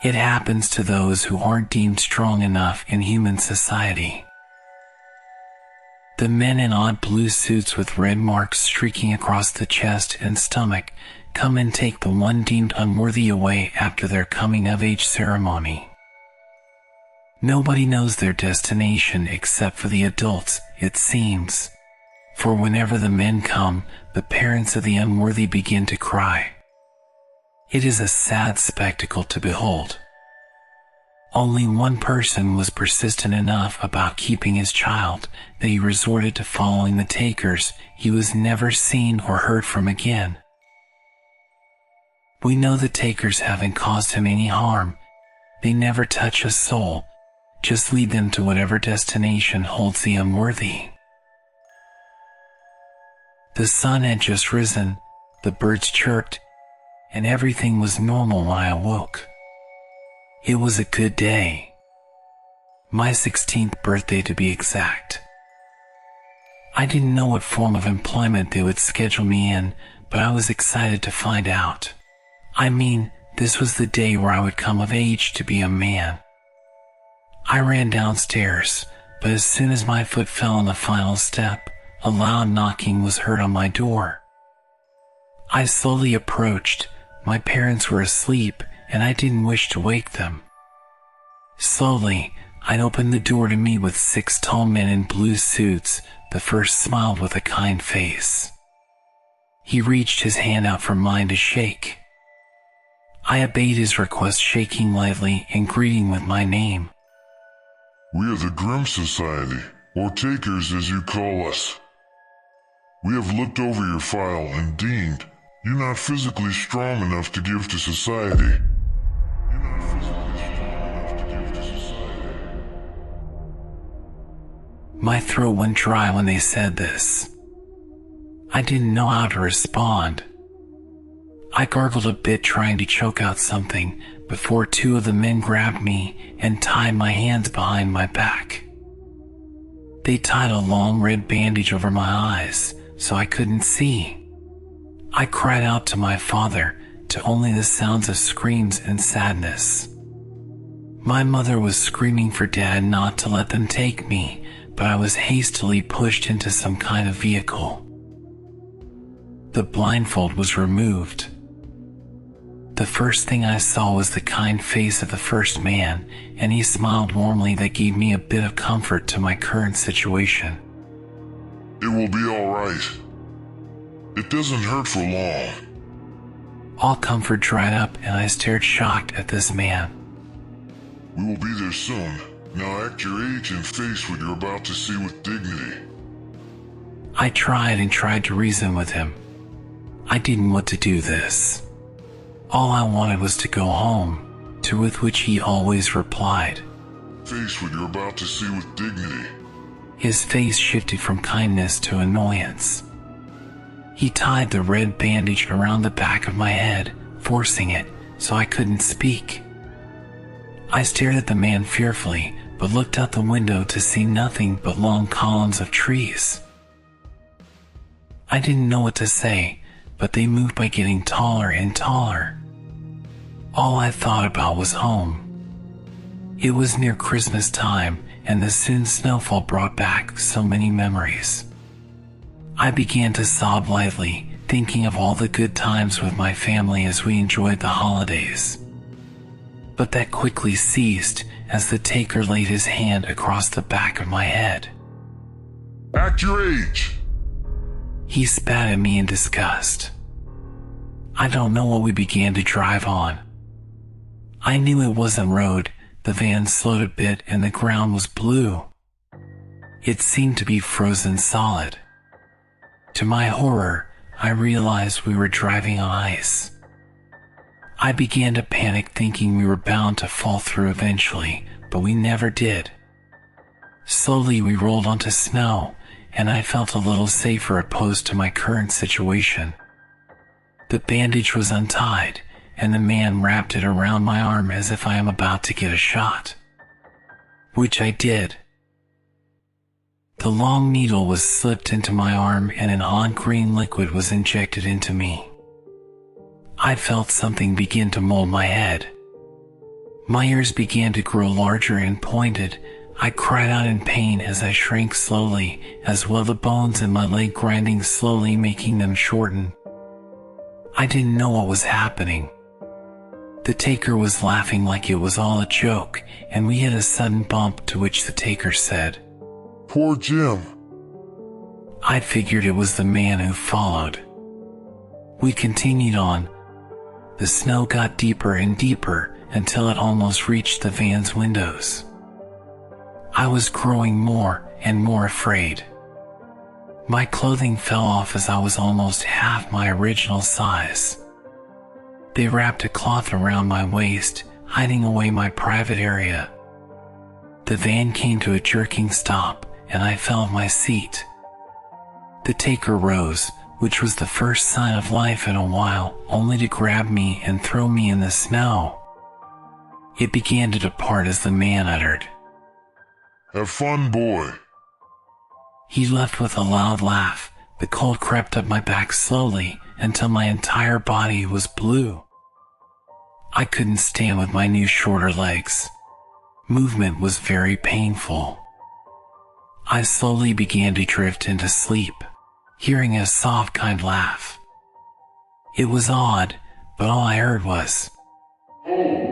It happens to those who aren't deemed strong enough in human society. The men in odd blue suits with red marks streaking across the chest and stomach come and take the one deemed unworthy away after their coming-of-age ceremony. Nobody knows their destination except for the adults, it seems. For whenever the men come, the parents of the unworthy begin to cry. It is a sad spectacle to behold. Only one person was persistent enough about keeping his child that he resorted to following the takers. He was never seen or heard from again. We know the takers haven't caused him any harm. They never touch a soul, just lead them to whatever destination holds the unworthy. The sun had just risen, the birds chirped, and everything was normal when I awoke. It was a good day. My 16th birthday to be exact. I didn't know what form of employment they would schedule me in, but I was excited to find out. I mean, this was the day where I would come of age to be a man. I ran downstairs, but as soon as my foot fell on the final step, a loud knocking was heard on my door. I slowly approached. My parents were asleep, and I didn't wish to wake them. Slowly, I opened the door to meet with 6 tall men in blue suits. The first smiled with a kind face. He reached his hand out for mine to shake. I obeyed his request, shaking lightly and greeting with my name. We are the Grimm Society, or Takers as you call us. We have looked over your file and deemed you're not physically strong enough to give to society. My throat went dry when they said this. I didn't know how to respond. I gargled a bit, trying to choke out something, before 2 of the men grabbed me and tied my hands behind my back. They tied a long red bandage over my eyes, so I couldn't see. I cried out to my father, to only the sounds of screams and sadness. My mother was screaming for Dad not to let them take me, but I was hastily pushed into some kind of vehicle. The blindfold was removed. The first thing I saw was the kind face of the first man, and he smiled warmly. That gave me a bit of comfort to my current situation. It will be all right. It doesn't hurt for long. All comfort dried up, and I stared shocked at this man. We will be there soon. Now act your age and face what you're about to see with dignity. I tried to reason with him. I didn't want to do this. All I wanted was to go home, to which he always replied. Face what you're about to see with dignity. His face shifted from kindness to annoyance. He tied the red bandage around the back of my head, forcing it, so I couldn't speak. I stared at the man fearfully, but looked out the window to see nothing but long columns of trees. I didn't know what to say, but they moved by getting taller and taller. All I thought about was home. It was near Christmas time, and the soon snowfall brought back so many memories. I began to sob lightly, thinking of all the good times with my family as we enjoyed the holidays. But that quickly ceased as the taker laid his hand across the back of my head. Act your age! He spat at me in disgust. I don't know what we began to drive on. I knew it wasn't road. The van slowed a bit and the ground was blue. It seemed to be frozen solid. To my horror, I realized we were driving on ice. I began to panic, thinking we were bound to fall through eventually, but we never did. Slowly we rolled onto snow, and I felt a little safer opposed to my current situation. The bandage was untied, and the man wrapped it around my arm as if I am about to get a shot. Which I did. The long needle was slipped into my arm and an odd green liquid was injected into me. I felt something begin to mold my head. My ears began to grow larger and pointed. I cried out in pain as I shrank slowly, as well the bones in my leg grinding slowly, making them shorten. I didn't know what was happening. The taker was laughing like it was all a joke, and we hit a sudden bump, to which the taker said, Poor Jim. I figured it was the man who followed. We continued on. The snow got deeper and deeper until it almost reached the van's windows. I was growing more and more afraid. My clothing fell off as I was almost half my original size. They wrapped a cloth around my waist, hiding away my private area. The van came to a jerking stop, and I fell off my seat. The taker rose, which was the first sign of life in a while, only to grab me and throw me in the snow. It began to depart as the man uttered, Have fun, boy. He left with a loud laugh. The cold crept up my back slowly until my entire body was blue. I couldn't stand with my new shorter legs. Movement was very painful. I slowly began to drift into sleep, hearing a soft, kind laugh. It was odd, but all I heard was, Oh,